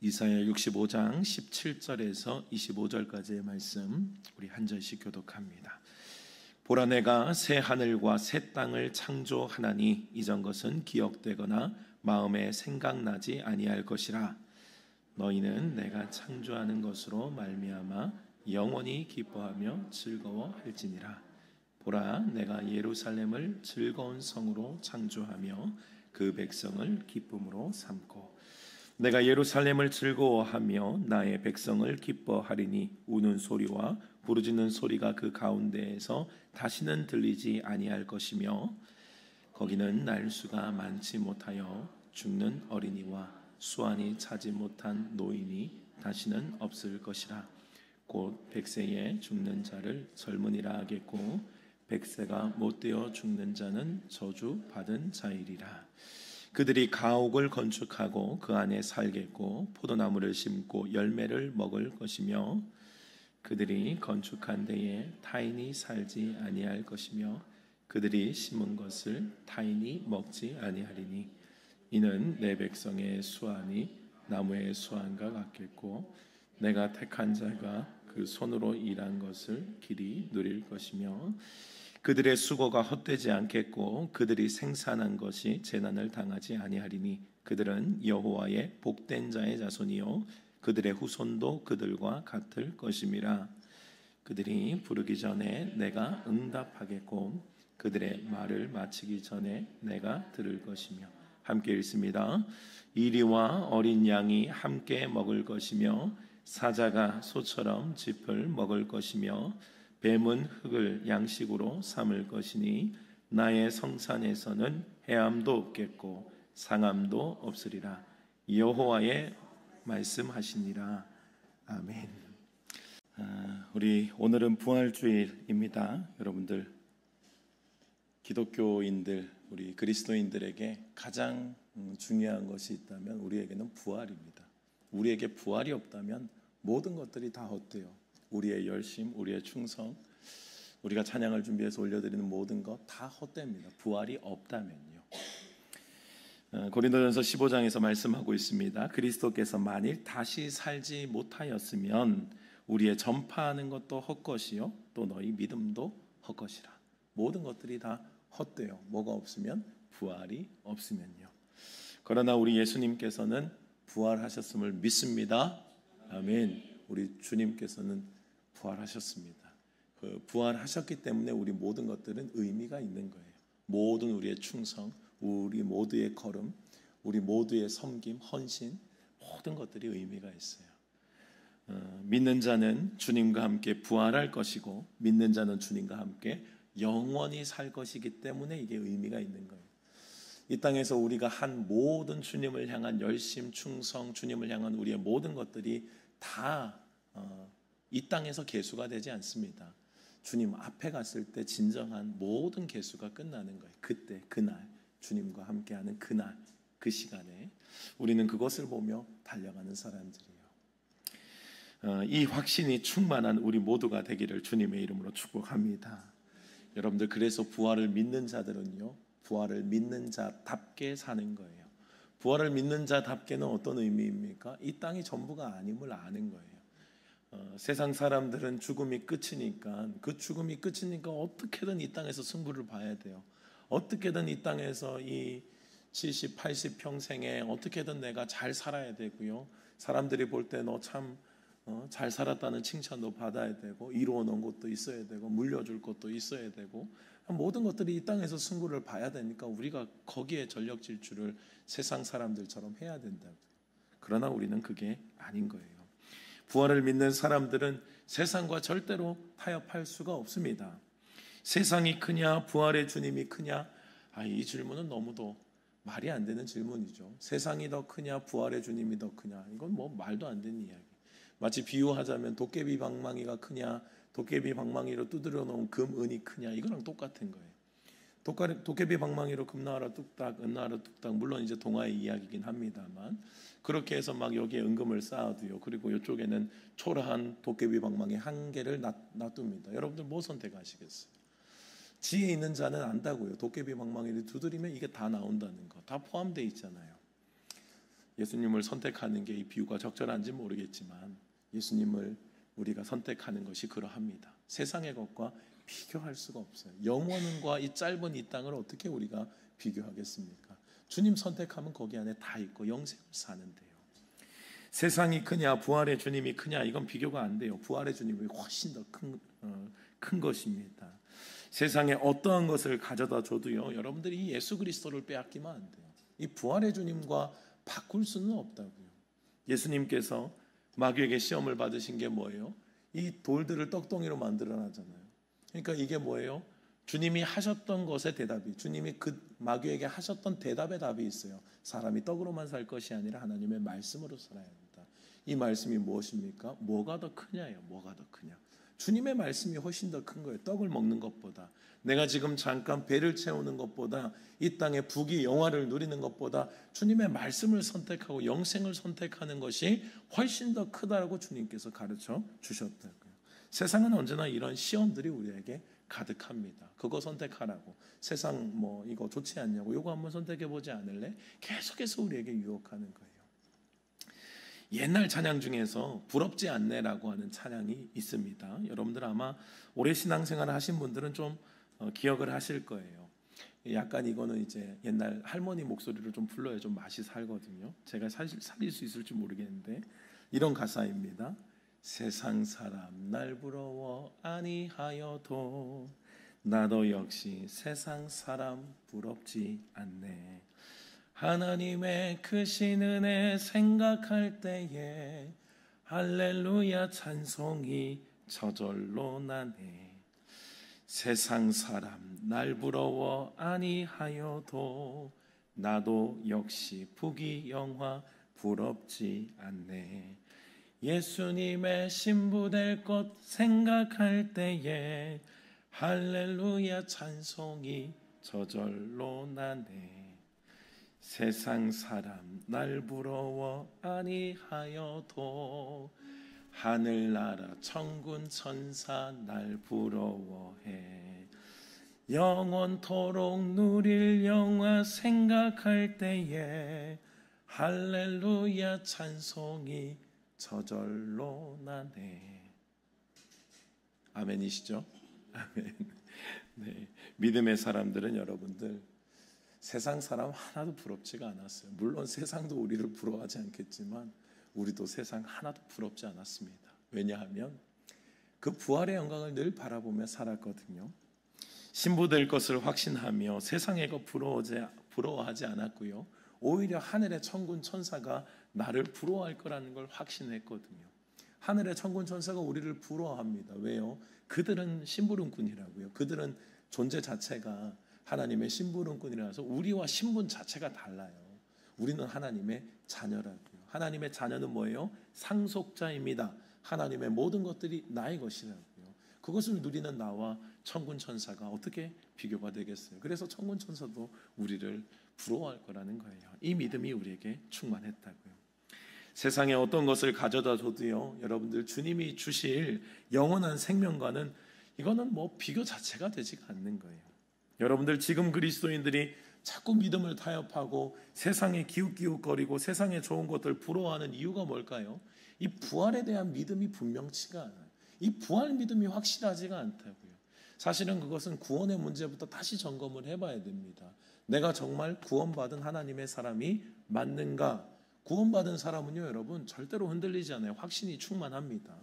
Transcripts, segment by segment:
이사야 65장 17절에서 25절까지의 말씀 우리 한 절씩 교독합니다. 보라, 내가 새 하늘과 새 땅을 창조하나니 이전 것은 기억되거나 마음에 생각나지 아니할 것이라. 너희는 내가 창조하는 것으로 말미암아 영원히 기뻐하며 즐거워할지니라. 보라, 내가 예루살렘을 즐거운 성으로 창조하며 그 백성을 기쁨으로 삼고, 내가 예루살렘을 즐거워하며 나의 백성을 기뻐하리니 우는 소리와 부르짖는 소리가 그 가운데에서 다시는 들리지 아니할 것이며, 거기는 날수가 많지 못하여 죽는 어린이와 수완이 차지 못한 노인이 다시는 없을 것이라. 곧 백세에 죽는 자를 젊은이라 하겠고 백세가 못되어 죽는 자는 저주 받은 자이리라. 그들이 가옥을 건축하고 그 안에 살겠고 포도나무를 심고 열매를 먹을 것이며, 그들이 건축한 데에 타인이 살지 아니할 것이며 그들이 심은 것을 타인이 먹지 아니하리니, 이는 내 백성의 수완이 나무의 수완과 같겠고 내가 택한 자가 그 손으로 일한 것을 길이 누릴 것이며, 그들의 수고가 헛되지 않겠고 그들이 생산한 것이 재난을 당하지 아니하리니, 그들은 여호와의 복된 자의 자손이요 그들의 후손도 그들과 같을 것임이라. 그들이 부르기 전에 내가 응답하겠고 그들의 말을 마치기 전에 내가 들을 것이며. 함께 읽습니다. 이리와 어린 양이 함께 먹을 것이며 사자가 소처럼 짚을 먹을 것이며 뱀은 흙을 양식으로 삼을 것이니, 나의 성산에서는 해함도 없겠고 상함도 없으리라. 여호와의 말씀하시니라. 아멘. 우리 오늘은 부활주일입니다. 여러분들, 기독교인들, 우리 그리스도인들에게 가장 중요한 것이 있다면 우리에게는 부활입니다. 우리에게 부활이 없다면 모든 것들이 다 헛돼요. 우리의 열심, 우리의 충성, 우리가 찬양을 준비해서 올려드리는 모든 것 다 헛됩니다. 부활이 없다면요. 고린도전서 15장에서 말씀하고 있습니다. 그리스도께서 만일 다시 살지 못하였으면 우리의 전파하는 것도 헛것이요 또 너희 믿음도 헛것이라. 모든 것들이 다 헛돼요. 뭐가 없으면? 부활이 없으면요. 그러나 우리 예수님께서는 부활하셨음을 믿습니다. 아멘. 우리 주님께서는 부활하셨습니다. 그 부활하셨기 때문에 우리 모든 것들은 의미가 있는 거예요. 모든 우리의 충성, 우리 모두의 걸음, 우리 모두의 섬김, 헌신, 모든 것들이 의미가 있어요. 믿는 자는 주님과 함께 부활할 것이고 믿는 자는 주님과 함께 영원히 살 것이기 때문에 이게 의미가 있는 거예요. 이 땅에서 우리가 한 모든 주님을 향한 열심, 충성, 주님을 향한 우리의 모든 것들이 다 이 땅에서 계수가 되지 않습니다. 주님 앞에 갔을 때 진정한 모든 계수가 끝나는 거예요. 그때, 그날, 주님과 함께하는 그날, 그 시간에 우리는 그것을 보며 달려가는 사람들이에요. 이 확신이 충만한 우리 모두가 되기를 주님의 이름으로 축복합니다. 여러분들, 그래서 부활을 믿는 자들은요, 부활을 믿는 자답게 사는 거예요. 부활을 믿는 자답게는 어떤 의미입니까? 이 땅이 전부가 아님을 아는 거예요. 세상 사람들은 죽음이 끝이니까, 그 죽음이 끝이니까 어떻게든 이 땅에서 승부를 봐야 돼요. 어떻게든 이 땅에서 이 70, 80 평생에 어떻게든 내가 잘 살아야 되고요. 사람들이 볼 때 너 참 잘 살았다는 칭찬도 받아야 되고, 이루어 놓은 것도 있어야 되고, 물려줄 것도 있어야 되고, 모든 것들이 이 땅에서 승부를 봐야 되니까 우리가 거기에 전력 질주를 세상 사람들처럼 해야 된다고요. 그러나 우리는 그게 아닌 거예요. 부활을 믿는 사람들은 세상과 절대로 타협할 수가 없습니다. 세상이 크냐 부활의 주님이 크냐, 이 질문은 너무도 말이 안 되는 질문이죠. 세상이 더 크냐 부활의 주님이 더 크냐, 이건 뭐 말도 안 되는 이야기. 마치 비유하자면 도깨비 방망이가 크냐, 도깨비 방망이로 두드려 놓은 금, 은이 크냐, 이거랑 똑같은 거예요. 도깨비 방망이로 금 나와라 뚝딱, 은 나와라 뚝딱, 물론 이제 동화의 이야기이긴 합니다만, 그렇게 해서 막 여기에 은금을 쌓아두요. 그리고 이쪽에는 초라한 도깨비 방망이 한 개를 놔둡니다. 여러분들 뭐 선택하시겠어요? 지혜 있는 자는 안다고요. 도깨비 방망이를 두드리면 이게 다 나온다는 거, 다 포함되어 있잖아요. 예수님을 선택하는 게 이 비유가 적절한지 모르겠지만 예수님을 우리가 선택하는 것이 그러합니다. 세상의 것과 비교할 수가 없어요. 영원과 이 짧은 이 땅을 어떻게 우리가 비교하겠습니까? 주님 선택하면 거기 안에 다 있고 영생을 사는데요. 세상이 크냐 부활의 주님이 크냐 이건 비교가 안 돼요. 부활의 주님이 훨씬 더 큰 것입니다. 세상에 어떠한 것을 가져다 줘도요, 여러분들이 이 예수 그리스도를 빼앗기면 안 돼요. 이 부활의 주님과 바꿀 수는 없다고요. 예수님께서 마귀에게 시험을 받으신 게 뭐예요? 이 돌들을 떡덩이로 만들어놨잖아요. 그러니까 이게 뭐예요? 주님이 하셨던 것의 대답이, 주님이 그 마귀에게 하셨던 대답의 답이 있어요. 사람이 떡으로만 살 것이 아니라 하나님의 말씀으로 살아야 합니다. 이 말씀이 무엇입니까? 뭐가 더 크냐예요. 뭐가 더 크냐? 주님의 말씀이 훨씬 더 큰 거예요. 떡을 먹는 것보다, 내가 지금 잠깐 배를 채우는 것보다, 이 땅의 부귀 영화를 누리는 것보다 주님의 말씀을 선택하고 영생을 선택하는 것이 훨씬 더 크다라고 주님께서 가르쳐 주셨다고요. 세상은 언제나 이런 시험들이 우리에게 가득합니다. 그거 선택하라고, 세상 뭐 이거 좋지 않냐고, 이거 한번 선택해 보지 않을래? 계속해서 우리에게 유혹하는 거예요. 옛날 찬양 중에서 부럽지 않네라고 하는 찬양이 있습니다. 여러분들 아마 오래 신앙생활을 하신 분들은 좀 기억을 하실 거예요. 약간 이거는 이제 옛날 할머니 목소리를 좀 불러야 좀 맛이 살거든요. 제가 사실 살릴 수 있을지 모르겠는데 이런 가사입니다. 세상 사람 날 부러워 아니하여도 나도 역시 세상 사람 부럽지 않네. 하나님의 크신 은혜 생각할 때에 할렐루야 찬송이 저절로 나네. 세상 사람 날 부러워 아니하여도 나도 역시 부귀 영화 부럽지 않네. 예수님의 신부 될 것 생각할 때에 할렐루야 찬송이 저절로 나네. 세상 사람 날 부러워 아니하여도 하늘나라 천군 천사 날 부러워해. 영원토록 누릴 영화 생각할 때에 할렐루야 찬송이 저절로 나네. 아멘이시죠? 아멘. 네, 믿음의 사람들은 여러분들 세상 사람 하나도 부럽지가 않았어요. 물론 세상도 우리를 부러워하지 않겠지만 우리도 세상 하나도 부럽지 않았습니다. 왜냐하면 그 부활의 영광을 늘 바라보며 살았거든요. 신부될 것을 확신하며 세상의 것 부러워하지 않았고요. 오히려 하늘의 천군 천사가 나를 부러워할 거라는 걸 확신했거든요. 하늘의 천군 천사가 우리를 부러워합니다. 왜요? 그들은 심부름꾼이라고요. 그들은 존재 자체가 하나님의 심부름꾼이라서 우리와 신분 자체가 달라요. 우리는 하나님의 자녀라고요. 하나님의 자녀는 뭐예요? 상속자입니다. 하나님의 모든 것들이 나의 것이라고요. 그것을 누리는 나와 천군 천사가 어떻게 비교가 되겠어요? 그래서 천군 천사도 우리를 부러워할 거라는 거예요. 이 믿음이 우리에게 충만했다고요. 세상에 어떤 것을 가져다 줘도요, 여러분들 주님이 주실 영원한 생명과는 이거는 뭐 비교 자체가 되지가 않는 거예요. 여러분들 지금 그리스도인들이 자꾸 믿음을 타협하고 세상에 기웃기웃거리고 세상에 좋은 것들 부러워하는 이유가 뭘까요? 이 부활에 대한 믿음이 분명치가 않아요. 이 부활 믿음이 확실하지가 않다고요. 사실은 그것은 구원의 문제부터 다시 점검을 해봐야 됩니다. 내가 정말 구원받은 하나님의 사람이 맞는가? 구원받은 사람은요, 여러분 절대로 흔들리지 않아요. 확신이 충만합니다.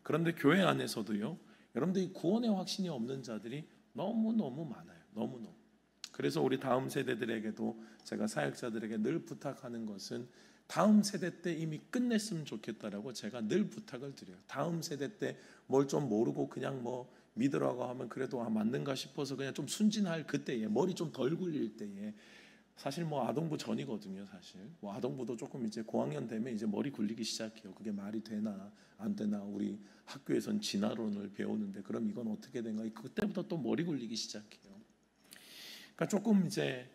그런데 교회 안에서도요, 여러분들 이 구원의 확신이 없는 자들이 너무너무 많아요. 너무너무. 그래서 우리 다음 세대들에게도 제가 사역자들에게 늘 부탁하는 것은 다음 세대 때 이미 끝냈으면 좋겠다라고 제가 늘 부탁을 드려요. 다음 세대 때 뭘 좀 모르고 그냥 뭐 믿으라고 하면 그래도 맞는가 싶어서 그냥 좀 순진할 그때에, 머리 좀 덜 굴릴 때에, 사실 뭐 아동부 전이거든요. 사실 뭐 아동부도 조금 이제 고학년 되면 이제 머리 굴리기 시작해요. 그게 말이 되나 안 되나, 우리 학교에선 진화론을 배우는데 그럼 이건 어떻게 된가, 그때부터 또 머리 굴리기 시작해요. 그러니까 조금 이제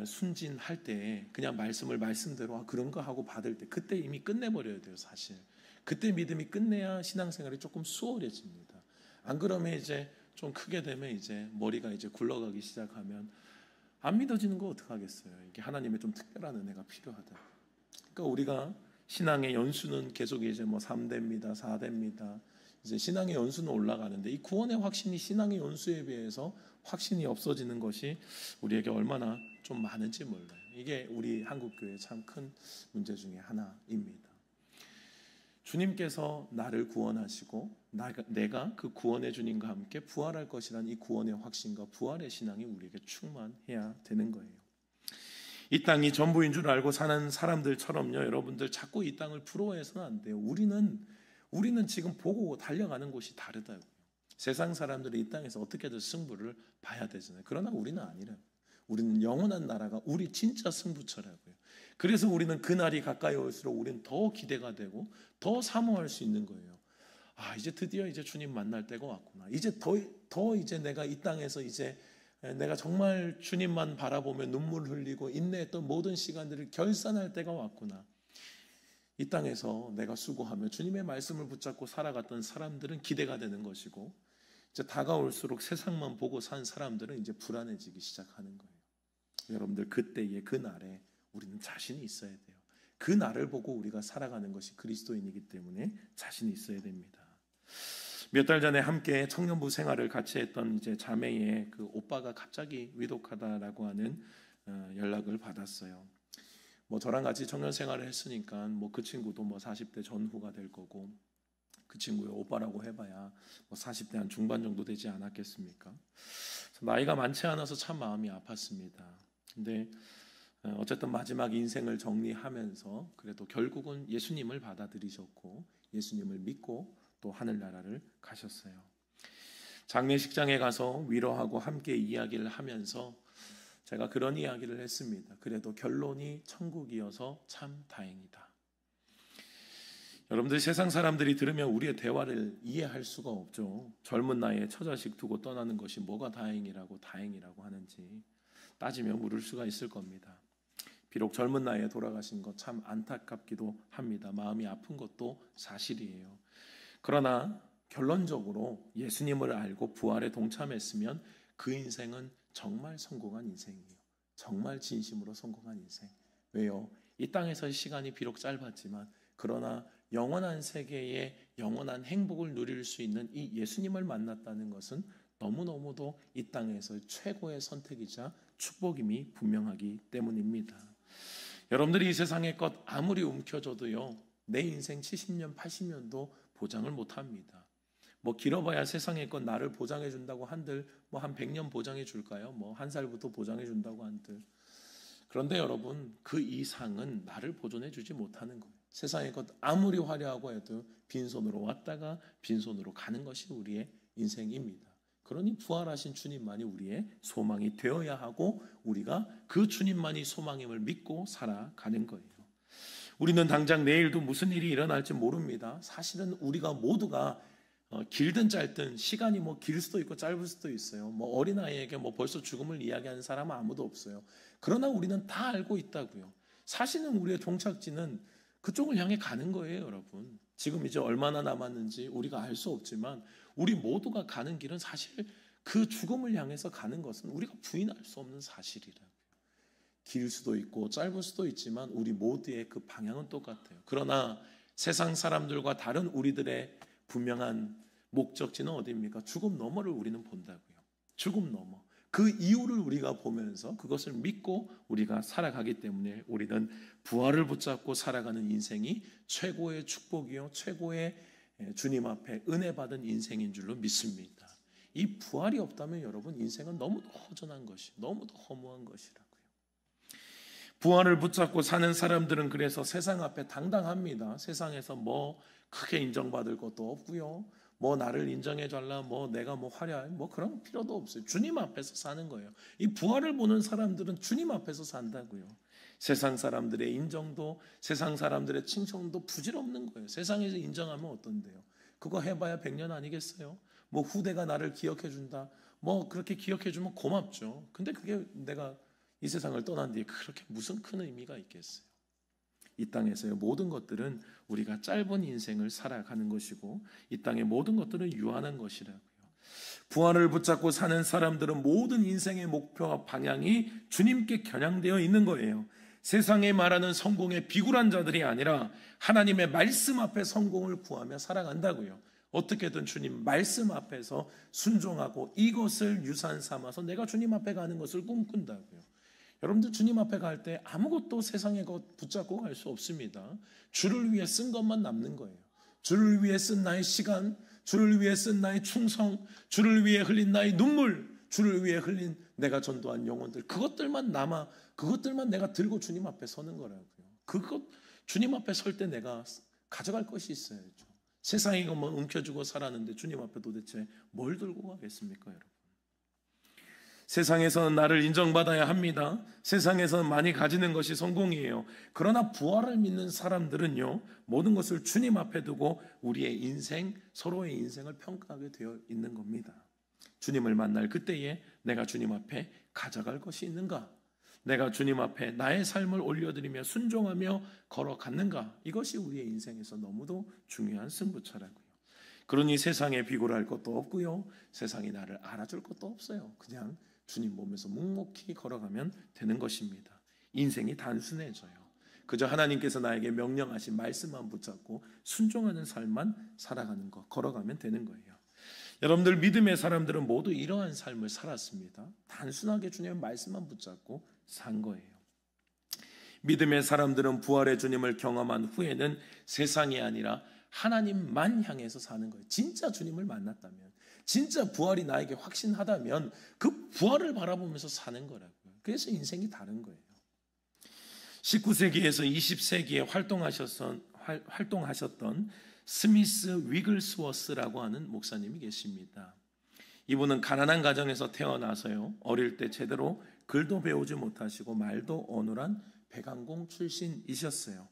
순진할 때 그냥 말씀을 말씀대로 그런가 하고 받을 때, 그때 이미 끝내버려야 돼요. 사실 그때 믿음이 끝내야 신앙생활이 조금 수월해집니다. 안 그러면 이제 좀 크게 되면 이제 머리가 이제 굴러가기 시작하면 안 믿어지는 거 어떡하겠어요. 이게 하나님의 좀 특별한 은혜가 필요하다. 그러니까 우리가 신앙의 연수는 계속 이제 뭐 3대입니다, 4대입니다. 이제 신앙의 연수는 올라가는데 이 구원의 확신이 신앙의 연수에 비해서 확신이 없어지는 것이 우리에게 얼마나 좀 많은지 몰라요. 이게 우리 한국교회의 참 큰 문제 중에 하나입니다. 주님께서 나를 구원하시고 내가 그 구원의 주님과 함께 부활할 것이란 이 구원의 확신과 부활의 신앙이 우리에게 충만해야 되는 거예요. 이 땅이 전부인 줄 알고 사는 사람들처럼요, 여러분들 자꾸 이 땅을 부러워해서는 안 돼요. 우리는 지금 보고 달려가는 곳이 다르다고요. 세상 사람들이 이 땅에서 어떻게든 승부를 봐야 되잖아요. 그러나 우리는 아니라요. 우리는 영원한 나라가 우리 진짜 승부처라고요. 그래서 우리는 그날이 가까이 올수록 우리는 더 기대가 되고 더 사모할 수 있는 거예요. 아, 이제 드디어 이제 주님 만날 때가 왔구나. 이제 더 이제 내가 이 땅에서 이제 내가 정말 주님만 바라보며 눈물 흘리고 인내했던 모든 시간들을 결산할 때가 왔구나. 이 땅에서 내가 수고하며 주님의 말씀을 붙잡고 살아갔던 사람들은 기대가 되는 것이고, 이제 다가올수록 세상만 보고 산 사람들은 이제 불안해지기 시작하는 거예요. 여러분들, 그때에 그날에 우리는 자신이 있어야 돼요. 그 날을 보고 우리가 살아가는 것이 그리스도인이기 때문에 자신이 있어야 됩니다. 몇 달 전에 함께 청년부 생활을 같이 했던 이제 자매의 그 오빠가 갑자기 위독하다라고 하는 연락을 받았어요. 뭐 저랑 같이 청년 생활을 했으니까 뭐 그 친구도 뭐 40대 전후가 될 거고, 그 친구의 오빠라고 해봐야 뭐 40대 한 중반 정도 되지 않았겠습니까? 나이가 많지 않아서 참 마음이 아팠습니다. 근데 어쨌든 마지막 인생을 정리하면서 그래도 결국은 예수님을 받아들이셨고 예수님을 믿고 또 하늘나라를 가셨어요. 장례식장에 가서 위로하고 함께 이야기를 하면서 제가 그런 이야기를 했습니다. 그래도 결론이 천국이어서 참 다행이다. 여러분들, 세상 사람들이 들으면 우리의 대화를 이해할 수가 없죠. 젊은 나이에 처자식 두고 떠나는 것이 뭐가 다행이라고 하는지 따지면 물을 수가 있을 겁니다. 비록 젊은 나이에 돌아가신 것 참 안타깝기도 합니다. 마음이 아픈 것도 사실이에요. 그러나 결론적으로 예수님을 알고 부활에 동참했으면 그 인생은 정말 성공한 인생이에요. 정말 진심으로 성공한 인생. 왜요? 이 땅에서의 시간이 비록 짧았지만 그러나 영원한 세계의 영원한 행복을 누릴 수 있는 이 예수님을 만났다는 것은 너무너무도 이 땅에서의 최고의 선택이자 축복임이 분명하기 때문입니다. 여러분들이 이 세상의 것 아무리 움켜줘도요, 내 인생 70년, 80년도 보장을 못합니다. 뭐 길어봐야 세상의 것 나를 보장해 준다고 한들 뭐 한 100년 보장해 줄까요? 뭐 한 살부터 보장해 준다고 한들. 그런데 여러분, 그 이상은 나를 보존해 주지 못하는 거예요. 세상의 것 아무리 화려하고 해도 빈손으로 왔다가 빈손으로 가는 것이 우리의 인생입니다. 그러니 부활하신 주님만이 우리의 소망이 되어야 하고 우리가 그 주님만이 소망임을 믿고 살아가는 거예요. 우리는 당장 내일도 무슨 일이 일어날지 모릅니다. 사실은 우리가 모두가 길든 짧든 시간이 뭐 길 수도 있고 짧을 수도 있어요. 뭐 어린아이에게 뭐 벌써 죽음을 이야기하는 사람은 아무도 없어요. 그러나 우리는 다 알고 있다고요. 사실은 우리의 종착지는 그쪽을 향해 가는 거예요, 여러분. 지금 이제 얼마나 남았는지 우리가 알 수 없지만 우리 모두가 가는 길은 사실 그 죽음을 향해서 가는 것은 우리가 부인할 수 없는 사실이라고요. 길 수도 있고 짧을 수도 있지만 우리 모두의 그 방향은 똑같아요. 그러나 세상 사람들과 다른 우리들의 분명한 목적지는 어디입니까? 죽음 너머를 우리는 본다고요. 죽음 너머. 그 이유를 우리가 보면서 그것을 믿고 우리가 살아가기 때문에 우리는 부활을 붙잡고 살아가는 인생이 최고의 축복이요, 최고의 주님 앞에 은혜 받은 인생인 줄로 믿습니다. 이 부활이 없다면 여러분, 인생은 너무도 허전한 것이, 너무도 허무한 것이라고요. 부활을 붙잡고 사는 사람들은 그래서 세상 앞에 당당합니다. 세상에서 뭐 크게 인정받을 것도 없고요. 뭐 나를 인정해달라, 뭐 내가 뭐 화려해, 뭐 그런 필요도 없어요. 주님 앞에서 사는 거예요. 이 부활을 보는 사람들은 주님 앞에서 산다고요. 세상 사람들의 인정도, 세상 사람들의 칭찬도 부질없는 거예요. 세상에서 인정하면 어떤데요? 그거 해봐야 100년 아니겠어요? 뭐 후대가 나를 기억해준다, 뭐 그렇게 기억해주면 고맙죠. 근데 그게 내가 이 세상을 떠난 뒤에 그렇게 무슨 큰 의미가 있겠어요? 이 땅에서의 모든 것들은 우리가 짧은 인생을 살아가는 것이고 이 땅의 모든 것들은 유한한 것이라고요. 부활을 붙잡고 사는 사람들은 모든 인생의 목표와 방향이 주님께 겨냥되어 있는 거예요. 세상에 말하는 성공의 비굴한 자들이 아니라 하나님의 말씀 앞에 성공을 구하며 살아간다고요. 어떻게든 주님 말씀 앞에서 순종하고 이것을 유산 삼아서 내가 주님 앞에 가는 것을 꿈꾼다고요. 여러분들 주님 앞에 갈 때 아무것도 세상의 것 붙잡고 갈 수 없습니다. 주를 위해 쓴 것만 남는 거예요. 주를 위해 쓴 나의 시간, 주를 위해 쓴 나의 충성, 주를 위해 흘린 나의 눈물, 주를 위해 흘린 내가 전도한 영혼들, 그것들만 남아, 그것들만 내가 들고 주님 앞에 서는 거라고요. 그것 주님 앞에 설 때 내가 가져갈 것이 있어야죠. 세상에 것만 움켜쥐고 살았는데 주님 앞에 도대체 뭘 들고 가겠습니까, 여러분? 세상에서는 나를 인정받아야 합니다. 세상에서는 많이 가지는 것이 성공이에요. 그러나 부활을 믿는 사람들은요, 모든 것을 주님 앞에 두고 우리의 인생, 서로의 인생을 평가하게 되어 있는 겁니다. 주님을 만날 그때에 내가 주님 앞에 가져갈 것이 있는가? 내가 주님 앞에 나의 삶을 올려드리며 순종하며 걸어갔는가? 이것이 우리의 인생에서 너무도 중요한 승부처라고요. 그러니 세상에 비굴할 것도 없고요, 세상이 나를 알아줄 것도 없어요. 그냥 주님 보면서 묵묵히 걸어가면 되는 것입니다. 인생이 단순해져요. 그저 하나님께서 나에게 명령하신 말씀만 붙잡고 순종하는 삶만 살아가는 것, 걸어가면 되는 거예요. 여러분들 믿음의 사람들은 모두 이러한 삶을 살았습니다. 단순하게 주님의 말씀만 붙잡고 산 거예요. 믿음의 사람들은 부활의 주님을 경험한 후에는 세상이 아니라 하나님만 향해서 사는 거예요. 진짜 주님을 만났다면, 진짜 부활이 나에게 확신하다면 그 부활을 바라보면서 사는 거라고요. 그래서 인생이 다른 거예요. 19세기에서 20세기에 활동하셨던 스미스 위글스워스라고 하는 목사님이 계십니다. 이분은 가난한 가정에서 태어나서요, 어릴 때 제대로 글도 배우지 못하시고 말도 어눌한 백항공 출신이셨어요.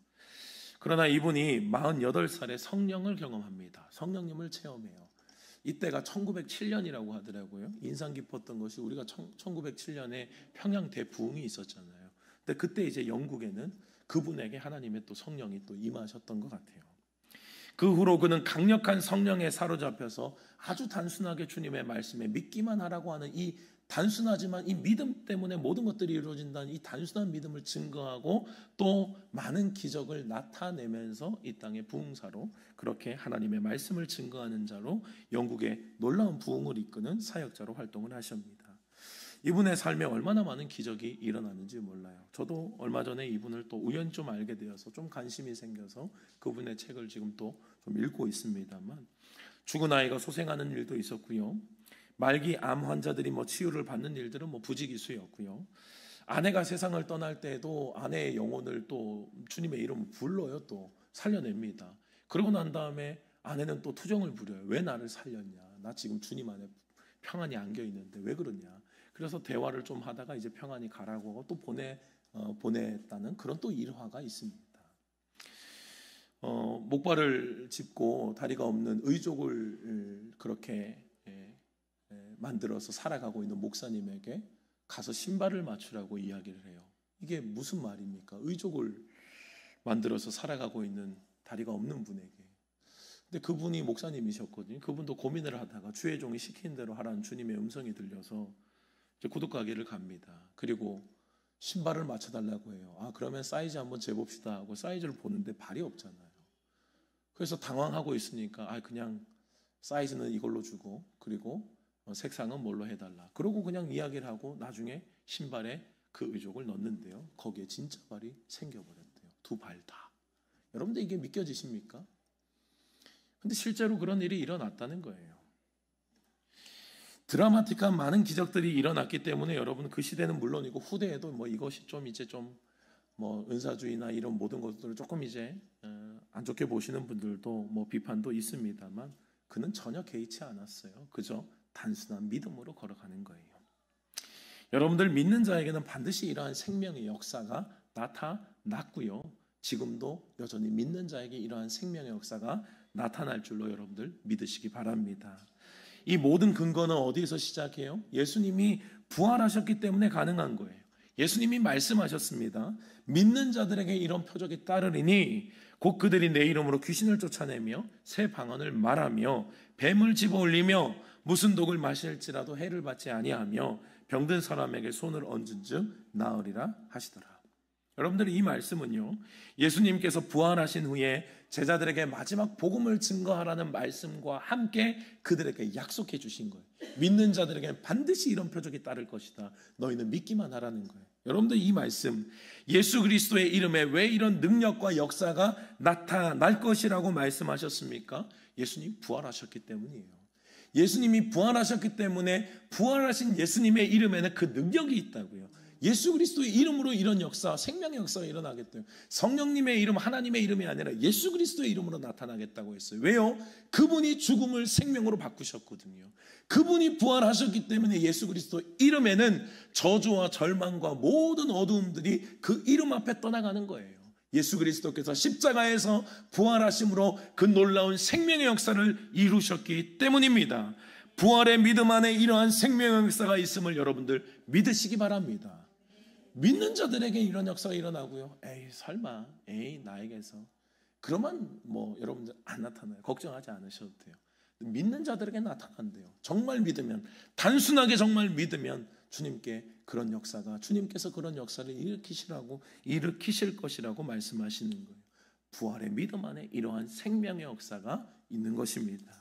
그러나 이분이 48살에 성령을 경험합니다. 성령님을 체험해요. 이때가 1907년이라고 하더라고요. 인상 깊었던 것이 우리가 1907년에 평양 대부흥이 있었잖아요. 근데 그때 이제 영국에는 그분에게 하나님의 또 성령이 또 임하셨던 것 같아요. 그 후로 그는 강력한 성령에 사로잡혀서 아주 단순하게 주님의 말씀에 믿기만 하라고 하는 이 단순하지만 이 믿음 때문에 모든 것들이 이루어진다는 이 단순한 믿음을 증거하고 또 많은 기적을 나타내면서 이 땅의 부흥사로, 그렇게 하나님의 말씀을 증거하는 자로 영국의 놀라운 부흥을 이끄는 사역자로 활동을 하십니다. 이분의 삶에 얼마나 많은 기적이 일어나는지 몰라요. 저도 얼마 전에 이분을 또 우연히 좀 알게 되어서 좀 관심이 생겨서 그분의 책을 지금 또 좀 읽고 있습니다만, 죽은 아이가 소생하는 일도 있었고요, 말기 암 환자들이 치유를 받는 일들은 부지기수였고요, 아내가 세상을 떠날 때에도 아내의 영혼을 또 주님의 이름을 불러요, 또 살려냅니다. 그러고 난 다음에 아내는 또 투정을 부려요. 왜 나를 살렸냐? 나 지금 주님 안에 평안히 안겨 있는데 왜 그러냐? 그래서 대화를 좀 하다가 이제 평안히 가라고 하고 또 보냈다는 그런 또 일화가 있습니다. 목발을 짚고 다리가 없는 의족을 그렇게 만들어서 살아가고 있는 목사님에게 가서 신발을 맞추라고 이야기를 해요. 이게 무슨 말입니까? 의족을 만들어서 살아가고 있는 다리가 없는 분에게. 근데 그분이 목사님이셨거든요. 그분도 고민을 하다가 주의 종이 시킨 대로 하라는 주님의 음성이 들려서 이제 구두가게를 갑니다. 그리고 신발을 맞춰달라고 해요. 그러면 사이즈 한번 재봅시다 하고 사이즈를 보는데 발이 없잖아요. 그래서 당황하고 있으니까 그냥 사이즈는 이걸로 주고 그리고 색상은 뭘로 해달라. 그러고 그냥 이야기를 하고 나중에 신발에 그 의족을 넣는데요, 거기에 진짜 발이 생겨버렸대요. 두 발 다. 여러분들 이게 믿겨지십니까? 근데 실제로 그런 일이 일어났다는 거예요. 드라마틱한 많은 기적들이 일어났기 때문에 여러분, 그 시대는 물론이고 후대에도 이것이 좀 이제 좀 은사주의나 이런 모든 것들을 조금 이제 안 좋게 보시는 분들도 비판도 있습니다만, 그는 전혀 개의치 않았어요. 그저 단순한 믿음으로 걸어가는 거예요. 여러분들 믿는 자에게는 반드시 이러한 생명의 역사가 나타났고요, 지금도 여전히 믿는 자에게 이러한 생명의 역사가 나타날 줄로 여러분들 믿으시기 바랍니다. 이 모든 근거는 어디에서 시작해요? 예수님이 부활하셨기 때문에 가능한 거예요. 예수님이 말씀하셨습니다. 믿는 자들에게 이런 표적이 따르리니 곧 그들이 내 이름으로 귀신을 쫓아내며 새 방언을 말하며 뱀을 집어올리며 무슨 독을 마실지라도 해를 받지 아니하며 병든 사람에게 손을 얹은 즉 나으리라 하시더라. 여러분들 이 말씀은요, 예수님께서 부활하신 후에 제자들에게 마지막 복음을 증거하라는 말씀과 함께 그들에게 약속해 주신 거예요. 믿는 자들에게 반드시 이런 표적이 따를 것이다. 너희는 믿기만 하라는 거예요. 여러분들 이 말씀, 예수 그리스도의 이름에 왜 이런 능력과 역사가 나타날 것이라고 말씀하셨습니까? 예수님 부활하셨기 때문이에요. 예수님이 부활하셨기 때문에 부활하신 예수님의 이름에는 그 능력이 있다고요. 예수 그리스도의 이름으로 이런 역사, 생명의 역사가 일어나겠대요. 성령님의 이름, 하나님의 이름이 아니라 예수 그리스도의 이름으로 나타나겠다고 했어요. 왜요? 그분이 죽음을 생명으로 바꾸셨거든요. 그분이 부활하셨기 때문에 예수 그리스도 이름에는 저주와 절망과 모든 어두움들이 그 이름 앞에 떠나가는 거예요. 예수 그리스도께서 십자가에서 부활하심으로 그 놀라운 생명의 역사를 이루셨기 때문입니다. 부활의 믿음 안에 이러한 생명의 역사가 있음을 여러분들 믿으시기 바랍니다. 믿는 자들에게 이런 역사가 일어나고요. 에이 설마, 에이 나에게서 그러면 뭐 여러분들 안 나타나요. 걱정하지 않으셔도 돼요. 믿는 자들에게 나타난대요. 정말 믿으면, 단순하게 정말 믿으면 주님께 그런 역사가, 주님께서 그런 역사를 일으키실 것이라고 말씀하시는 거예요. 부활의 믿음 안에 이러한 생명의 역사가 있는 것입니다.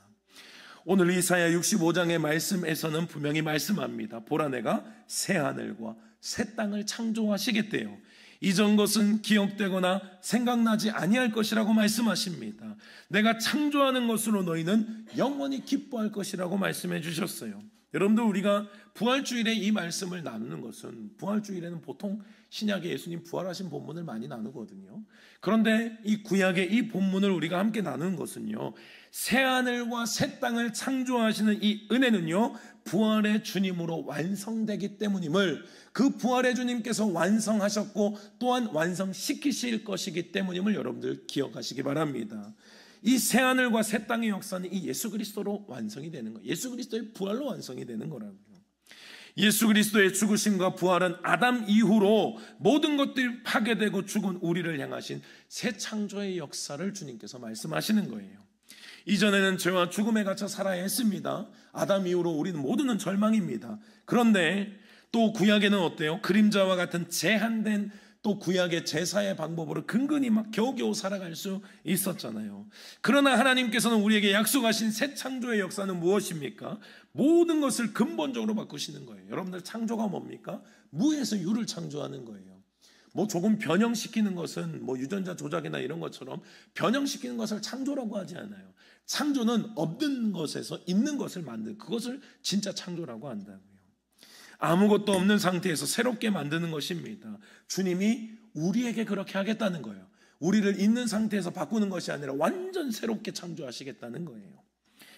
오늘 이사야 65장의 말씀에서는 분명히 말씀합니다. 보라 내가 새 하늘과 새 땅을 창조하시겠대요. 이전 것은 기억되거나 생각나지 아니할 것이라고 말씀하십니다. 내가 창조하는 것으로 너희는 영원히 기뻐할 것이라고 말씀해 주셨어요. 여러분들 우리가 부활주일에 이 말씀을 나누는 것은, 부활주일에는 보통 신약의 예수님 부활하신 본문을 많이 나누거든요. 그런데 이 구약의 이 본문을 우리가 함께 나누는 것은요, 새하늘과 새 땅을 창조하시는 이 은혜는요, 부활의 주님으로 완성되기 때문임을, 그 부활의 주님께서 완성하셨고 또한 완성시키실 것이기 때문임을 여러분들 기억하시기 바랍니다. 이 새하늘과 새 땅의 역사는 이 예수 그리스도로 완성이 되는 거예요. 예수 그리스도의 부활로 완성이 되는 거라고요. 예수 그리스도의 죽으심과 부활은 아담 이후로 모든 것들이 파괴되고 죽은 우리를 향하신 새 창조의 역사를 주님께서 말씀하시는 거예요. 이전에는 죄와 죽음에 갇혀 살아야 했습니다. 아담 이후로 우리는 모두는 절망입니다. 그런데 또 구약에는 어때요? 그림자와 같은 제한된 또 구약의 제사의 방법으로 근근히 막 겨우겨우 살아갈 수 있었잖아요. 그러나 하나님께서는 우리에게 약속하신 새 창조의 역사는 무엇입니까? 모든 것을 근본적으로 바꾸시는 거예요. 여러분들 창조가 뭡니까? 무에서 유를 창조하는 거예요. 뭐 조금 변형시키는 것은 뭐 유전자 조작이나 이런 것처럼 변형시키는 것을 창조라고 하지 않아요. 창조는 없는 것에서 있는 것을 만드는, 그것을 진짜 창조라고 한다고요. 아무것도 없는 상태에서 새롭게 만드는 것입니다. 주님이 우리에게 그렇게 하겠다는 거예요. 우리를 있는 상태에서 바꾸는 것이 아니라 완전 새롭게 창조하시겠다는 거예요.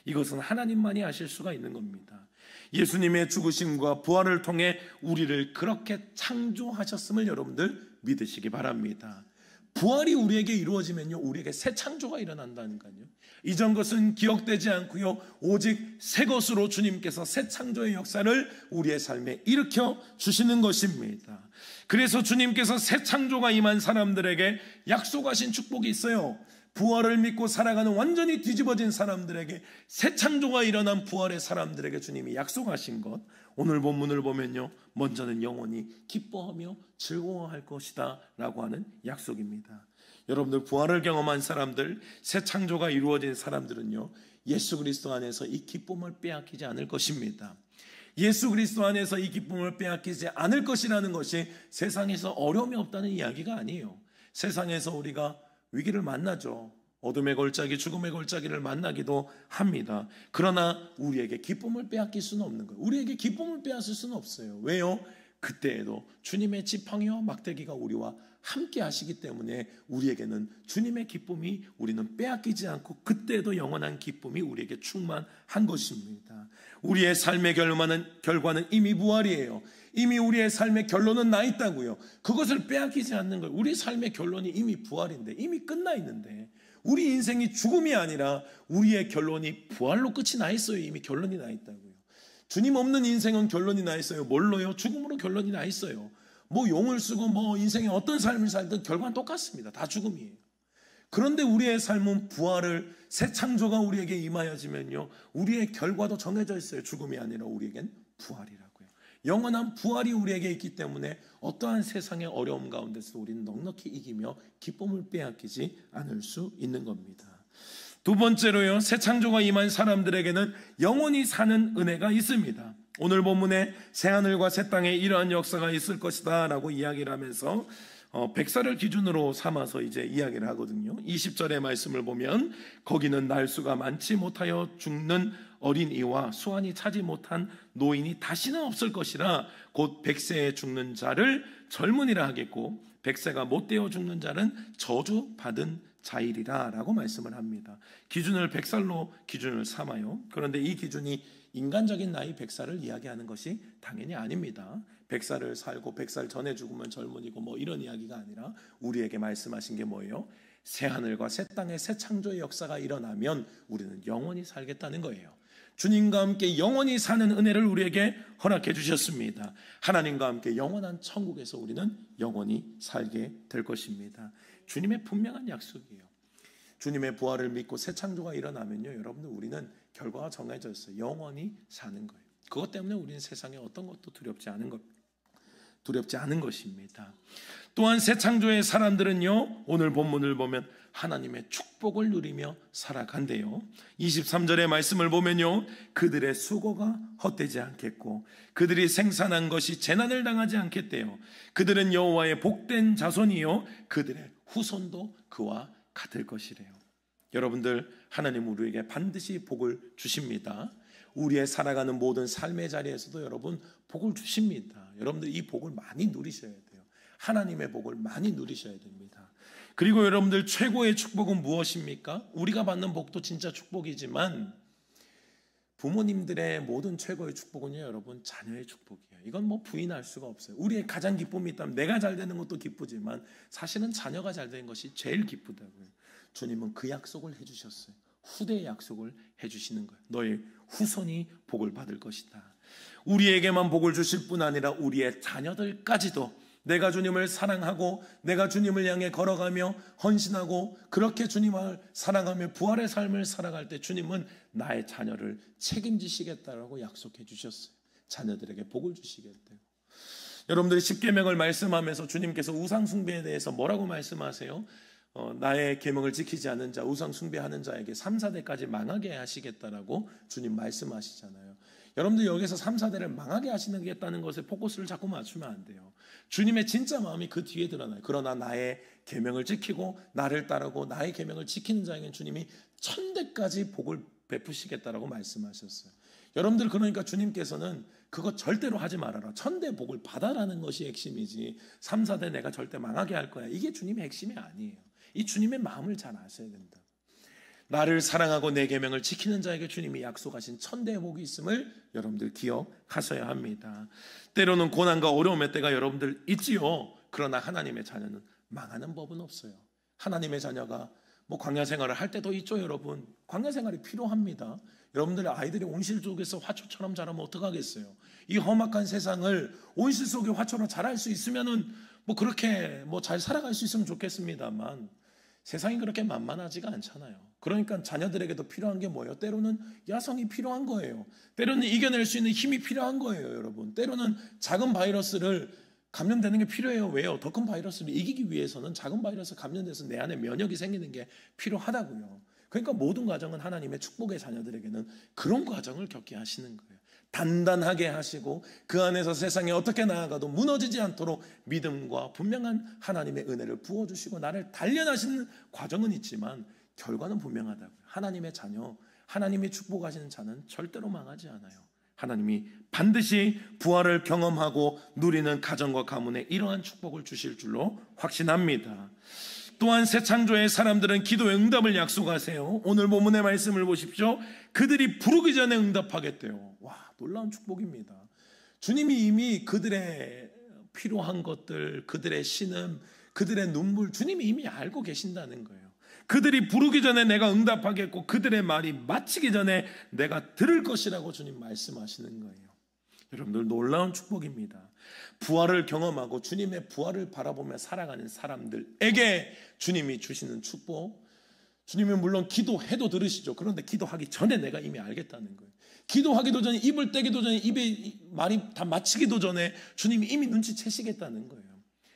이것은 하나님만이 하실 수가 있는 겁니다. 예수님의 죽으심과 부활을 통해 우리를 그렇게 창조하셨음을 여러분들 믿으시기 바랍니다. 부활이 우리에게 이루어지면요, 우리에게 새 창조가 일어난다니까요. 이전 것은 기억되지 않고요, 오직 새 것으로 주님께서 새 창조의 역사를 우리의 삶에 일으켜 주시는 것입니다. 그래서 주님께서 새 창조가 임한 사람들에게 약속하신 축복이 있어요. 부활을 믿고 살아가는 완전히 뒤집어진 사람들에게, 새 창조가 일어난 부활의 사람들에게 주님이 약속하신 것, 오늘 본문을 보면요, 먼저는 영원히 기뻐하며 즐거워할 것이다 라고 하는 약속입니다. 여러분들 부활을 경험한 사람들, 새 창조가 이루어진 사람들은요, 예수 그리스도 안에서 이 기쁨을 빼앗기지 않을 것입니다. 예수 그리스도 안에서 이 기쁨을 빼앗기지 않을 것이라는 것이 세상에서 어려움이 없다는 이야기가 아니에요. 세상에서 우리가 위기를 만나죠. 어둠의 골짜기, 죽음의 골짜기를 만나기도 합니다. 그러나 우리에게 기쁨을 빼앗길 수는 없는 거예요. 우리에게 기쁨을 빼앗을 수는 없어요. 왜요? 그때에도 주님의 지팡이와 막대기가 우리와 함께 하시기 때문에 우리에게는 주님의 기쁨이 우리는 빼앗기지 않고 그때에도 영원한 기쁨이 우리에게 충만한 것입니다. 우리의 삶의 결과는 이미 부활이에요. 이미 우리의 삶의 결론은 나 있다고요. 그것을 빼앗기지 않는 거예요. 우리 삶의 결론이 이미 부활인데, 이미 끝나 있는데, 우리 인생이 죽음이 아니라 우리의 결론이 부활로 끝이 나 있어요. 이미 결론이 나 있다고요. 주님 없는 인생은 결론이 나 있어요. 뭘로요? 죽음으로 결론이 나 있어요. 뭐 용을 쓰고 뭐 인생의 어떤 삶을 살든 결과는 똑같습니다. 다 죽음이에요. 그런데 우리의 삶은 부활을, 새 창조가 우리에게 임하여지면요, 우리의 결과도 정해져 있어요. 죽음이 아니라 우리에겐 부활이라고요. 영원한 부활이 우리에게 있기 때문에 어떠한 세상의 어려움 가운데서 우리는 넉넉히 이기며 기쁨을 빼앗기지 않을 수 있는 겁니다. 두 번째로요, 새 창조가 임한 사람들에게는 영원히 사는 은혜가 있습니다. 오늘 본문에 새하늘과 새 땅에 이러한 역사가 있을 것이다 라고 이야기를 하면서 백사를 기준으로 삼아서 이제 이야기를 하거든요. 20절의 말씀을 보면 거기는 날수가 많지 못하여 죽는 어린이와 수완이 차지 못한 노인이 다시는 없을 것이라. 곧 백세에 죽는 자를 젊은이라 하겠고 백세가 못되어 죽는 자는 저주받은 자이리라 라고 말씀을 합니다. 기준을 100살로 기준을 삼아요. 그런데 이 기준이 인간적인 나이 100살을 이야기하는 것이 당연히 아닙니다. 100살을 살고 100살 전에 죽으면 젊은이고 뭐 이런 이야기가 아니라 우리에게 말씀하신 게 뭐예요? 새하늘과 새 땅의 새 창조의 역사가 일어나면 우리는 영원히 살겠다는 거예요. 주님과 함께 영원히 사는 은혜를 우리에게 허락해 주셨습니다. 하나님과 함께 영원한 천국에서 우리는 영원히 살게 될 것입니다. 주님의 분명한 약속이에요. 주님의 부활을 믿고 새 창조가 일어나면요, 여러분들 우리는 결과가 정해져 있어요. 영원히 사는 거예요. 그것 때문에 우리는 세상에 어떤 것도 두렵지 않은 것입니다. 또한 새 창조의 사람들은요, 오늘 본문을 보면 하나님의 축복을 누리며 살아간대요. 23절의 말씀을 보면요, 그들의 수고가 헛되지 않겠고 그들이 생산한 것이 재난을 당하지 않겠대요. 그들은 여호와의 복된 자손이요 그들의 후손도 그와 같을 것이래요. 여러분들, 하나님 우리에게 반드시 복을 주십니다. 우리의 살아가는 모든 삶의 자리에서도 여러분 복을 주십니다. 여러분들 이 복을 많이 누리셔야 돼요. 하나님의 복을 많이 누리셔야 됩니다. 그리고 여러분들 최고의 축복은 무엇입니까? 우리가 받는 복도 진짜 축복이지만 부모님들의 모든 최고의 축복은요, 여러분 자녀의 축복이에요. 이건 뭐 부인할 수가 없어요. 우리의 가장 기쁨이 있다면 내가 잘 되는 것도 기쁘지만 사실은 자녀가 잘 되는 것이 제일 기쁘다고요. 주님은 그 약속을 해주셨어요. 후대의 약속을 해주시는 거예요. 너의 후손이 복을 받을 것이다. 우리에게만 복을 주실 뿐 아니라 우리의 자녀들까지도 내가 주님을 사랑하고 내가 주님을 향해 걸어가며 헌신하고 그렇게 주님을 사랑하며 부활의 삶을 살아갈 때 주님은 나의 자녀를 책임지시겠다라고 약속해 주셨어요. 자녀들에게 복을 주시겠대요. 여러분들이 십계명을 말씀하면서 주님께서 우상 숭배에 대해서 뭐라고 말씀하세요? 나의 계명을 지키지 않는 자, 우상 숭배하는 자에게 3, 4대까지 망하게 하시겠다라고 주님 말씀하시잖아요. 여러분들 여기서 3, 4대를 망하게 하시겠다는 것에 포커스를 자꾸 맞추면 안 돼요. 주님의 진짜 마음이 그 뒤에 드러나요. 그러나 나의 계명을 지키고 나를 따르고 나의 계명을 지키는 자에게는 주님이 1000대까지 복을 베푸시겠다라고 말씀하셨어요. 여러분들, 그러니까 주님께서는 그거 절대로 하지 말아라. 1000대 복을 받아라는 것이 핵심이지 3, 4대 내가 절대 망하게 할 거야. 이게 주님의 핵심이 아니에요. 이 주님의 마음을 잘 아셔야 된다. 나를 사랑하고 내 계명을 지키는 자에게 주님이 약속하신 1000대의 복이 있음을 여러분들 기억하셔야 합니다. 때로는 고난과 어려움의 때가 여러분들 있지요. 그러나 하나님의 자녀는 망하는 법은 없어요. 하나님의 자녀가 뭐 광야 생활을 할 때도 있죠. 여러분, 광야 생활이 필요합니다. 여러분들의 아이들이 온실 속에서 화초처럼 자라면 어떡하겠어요? 이 험악한 세상을 온실 속의 화초로 자랄 수 있으면은 뭐 그렇게 뭐 잘 살아갈 수 있으면 좋겠습니다만 세상이 그렇게 만만하지가 않잖아요. 그러니까 자녀들에게도 필요한 게 뭐예요? 때로는 야성이 필요한 거예요. 때로는 이겨낼 수 있는 힘이 필요한 거예요, 여러분. 때로는 작은 바이러스를 감염되는 게 필요해요. 왜요? 더 큰 바이러스를 이기기 위해서는 작은 바이러스 감염돼서 내 안에 면역이 생기는 게 필요하다고요. 그러니까 모든 과정은 하나님의 축복의 자녀들에게는 그런 과정을 겪게 하시는 거예요. 단단하게 하시고 그 안에서 세상에 어떻게 나아가도 무너지지 않도록 믿음과 분명한 하나님의 은혜를 부어주시고 나를 단련하시는 과정은 있지만 결과는 분명하다고요. 하나님의 자녀, 하나님이 축복하시는 자는 절대로 망하지 않아요. 하나님이 반드시 부활을 경험하고 누리는 가정과 가문에 이러한 축복을 주실 줄로 확신합니다. 또한 새 창조의 사람들은 기도의 응답을 약속하세요. 오늘 본문의 말씀을 보십시오. 그들이 부르기 전에 응답하겠대요. 와, 놀라운 축복입니다. 주님이 이미 그들의 필요한 것들, 그들의 신음, 그들의 눈물, 주님이 이미 알고 계신다는 거예요. 그들이 부르기 전에 내가 응답하겠고 그들의 말이 마치기 전에 내가 들을 것이라고 주님 말씀하시는 거예요. 여러분들, 놀라운 축복입니다. 부활을 경험하고 주님의 부활을 바라보며 살아가는 사람들에게 주님이 주시는 축복, 주님이 물론 기도해도 들으시죠. 그런데 기도하기 전에 내가 이미 알겠다는 거예요. 기도하기도 전에, 입을 떼기도 전에, 입에 말이 다 마치기도 전에 주님이 이미 눈치채시겠다는 거예요.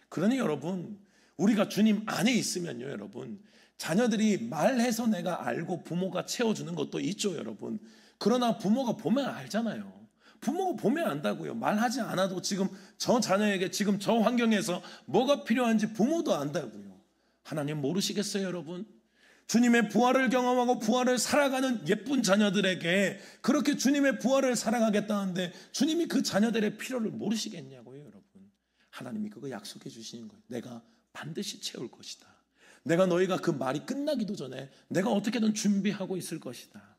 그러니 여러분, 우리가 주님 안에 있으면요, 여러분, 자녀들이 말해서 내가 알고 부모가 채워주는 것도 있죠, 여러분. 그러나 부모가 보면 알잖아요. 부모가 보면 안다고요. 말하지 않아도 지금 저 자녀에게 지금 저 환경에서 뭐가 필요한지 부모도 안다고요. 하나님 모르시겠어요, 여러분? 주님의 부활을 경험하고 부활을 살아가는 예쁜 자녀들에게 그렇게 주님의 부활을 살아가겠다는데 주님이 그 자녀들의 필요를 모르시겠냐고요, 여러분. 하나님이 그거 약속해 주시는 거예요. 내가 반드시 채울 것이다. 내가 너희가 그 말이 끝나기도 전에 내가 어떻게든 준비하고 있을 것이다.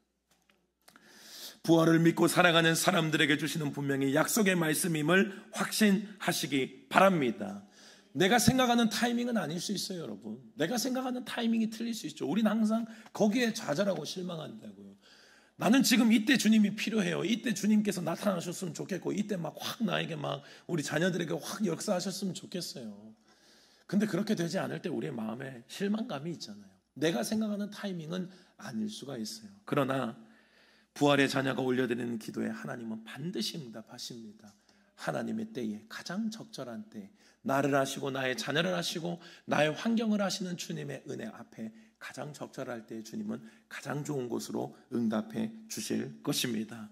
부활을 믿고 살아가는 사람들에게 주시는 분명히 약속의 말씀임을 확신하시기 바랍니다. 내가 생각하는 타이밍은 아닐 수 있어요, 여러분. 내가 생각하는 타이밍이 틀릴 수 있죠. 우리는 항상 거기에 좌절하고 실망한다고요. 나는 지금 이때 주님이 필요해요. 이때 주님께서 나타나셨으면 좋겠고, 이때 막 확 나에게 막 우리 자녀들에게 확 역사하셨으면 좋겠어요. 근데 그렇게 되지 않을 때 우리의 마음에 실망감이 있잖아요. 내가 생각하는 타이밍은 아닐 수가 있어요. 그러나 부활의 자녀가 올려드리는 기도에 하나님은 반드시 응답하십니다. 하나님의 때에, 가장 적절한 때, 나를 하시고 나의 자녀를 하시고 나의 환경을 하시는 주님의 은혜 앞에 가장 적절할 때 주님은 가장 좋은 곳으로 응답해 주실 것입니다.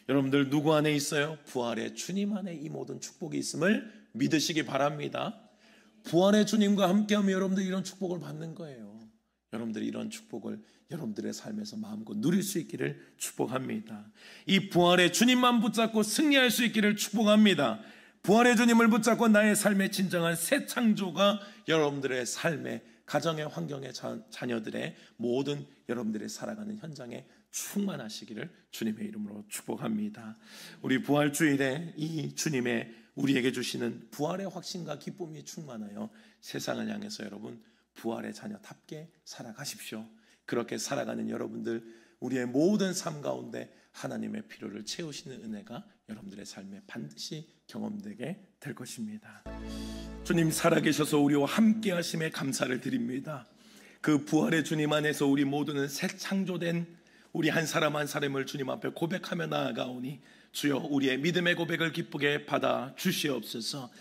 여러분들 누구 안에 있어요? 부활의 주님 안에 이 모든 축복이 있음을 믿으시기 바랍니다. 부활의 주님과 함께하면 여러분들 이런 축복을 받는 거예요. 여러분들이 이런 축복을 여러분들의 삶에서 마음껏 누릴 수 있기를 축복합니다. 이 부활의 주님만 붙잡고 승리할 수 있기를 축복합니다. 부활의 주님을 붙잡고 나의 삶의 진정한 새 창조가 여러분들의 삶의 가정의 환경의 자녀들의 모든 여러분들의 살아가는 현장에 충만하시기를 주님의 이름으로 축복합니다. 우리 부활주일에 이 주님의 우리에게 주시는 부활의 확신과 기쁨이 충만하여 세상을 향해서 여러분 부활의 자녀답게 살아가십시오. 그렇게 살아가는 여러분들, 우리의 모든 삶 가운데 하나님의 필요를 채우시는 은혜가 여러분들의 삶에 반드시 경험되게 될 것입니다. 주님 살아계셔서 우리와 함께 하심에 감사를 드립니다. 그 부활의 주님 안에서 우리 모두는 새 창조된 우리 한 사람 한 사람을 주님 앞에 고백하며 나아가오니 주여 우리의 믿음의 고백을 기쁘게 받아 주시옵소서.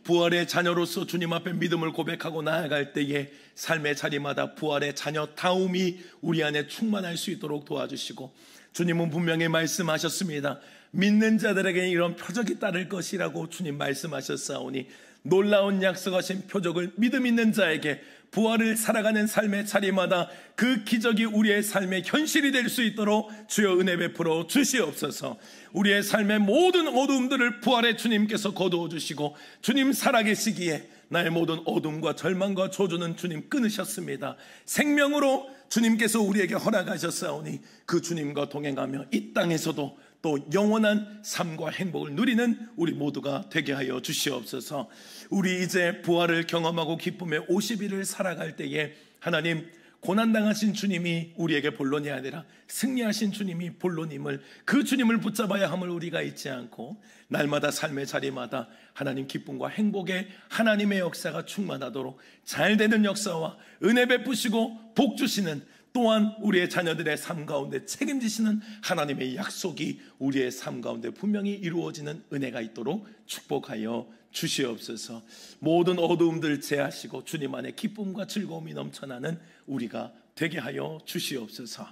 부활의 자녀로서 주님 앞에 믿음을 고백하고 나아갈 때에 삶의 자리마다 부활의 자녀다움이 우리 안에 충만할 수 있도록 도와주시고, 주님은 분명히 말씀하셨습니다. 믿는 자들에게 이런 표적이 따를 것이라고 주님 말씀하셨사오니 놀라운 약속하신 표적을 믿음 있는 자에게 부활을 살아가는 삶의 자리마다 그 기적이 우리의 삶의 현실이 될 수 있도록 주여 은혜 베풀어 주시옵소서. 우리의 삶의 모든 어두움들을 부활의 주님께서 거두어 주시고, 주님 살아계시기에 나의 모든 어둠과 절망과 조주는 주님 끊으셨습니다. 생명으로 주님께서 우리에게 허락하셨사오니 그 주님과 동행하며 이 땅에서도 또 영원한 삶과 행복을 누리는 우리 모두가 되게 하여 주시옵소서. 우리 이제 부활을 경험하고 기쁨의 50일을 살아갈 때에 하나님, 고난당하신 주님이 우리에게 본론이 아니라 승리하신 주님이 본론임을, 그 주님을 붙잡아야 함을 우리가 잊지 않고 날마다 삶의 자리마다 하나님 기쁨과 행복의 하나님의 역사가 충만하도록 잘되는 역사와 은혜 베푸시고 복 주시는, 또한 우리의 자녀들의 삶 가운데 책임지시는 하나님의 약속이 우리의 삶 가운데 분명히 이루어지는 은혜가 있도록 축복하여 주시옵소서. 모든 어두움들 제하시고 주님 안에 기쁨과 즐거움이 넘쳐나는 우리가 되게 하여 주시옵소서.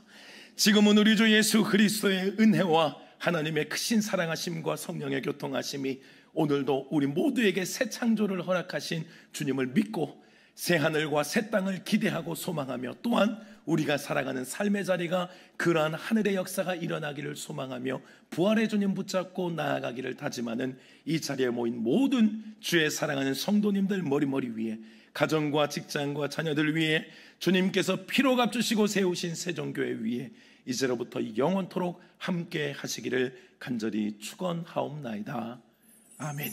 지금은 우리 주 예수 그리스도의 은혜와 하나님의 크신 사랑하심과 성령의 교통하심이 오늘도 우리 모두에게 새 창조를 허락하신 주님을 믿고 새 하늘과 새 땅을 기대하고 소망하며, 또한 우리가 살아가는 삶의 자리가 그러한 하늘의 역사가 일어나기를 소망하며 부활의 주님 붙잡고 나아가기를 다짐하는 이 자리에 모인 모든 주의 사랑하는 성도님들 머리머리 위에, 가정과 직장과 자녀들 위에 주님께서 피로 갚주시고 세우신 세종교회 위에 이제로부터 영원토록 함께 하시기를 간절히 축원하옵나이다. 아멘.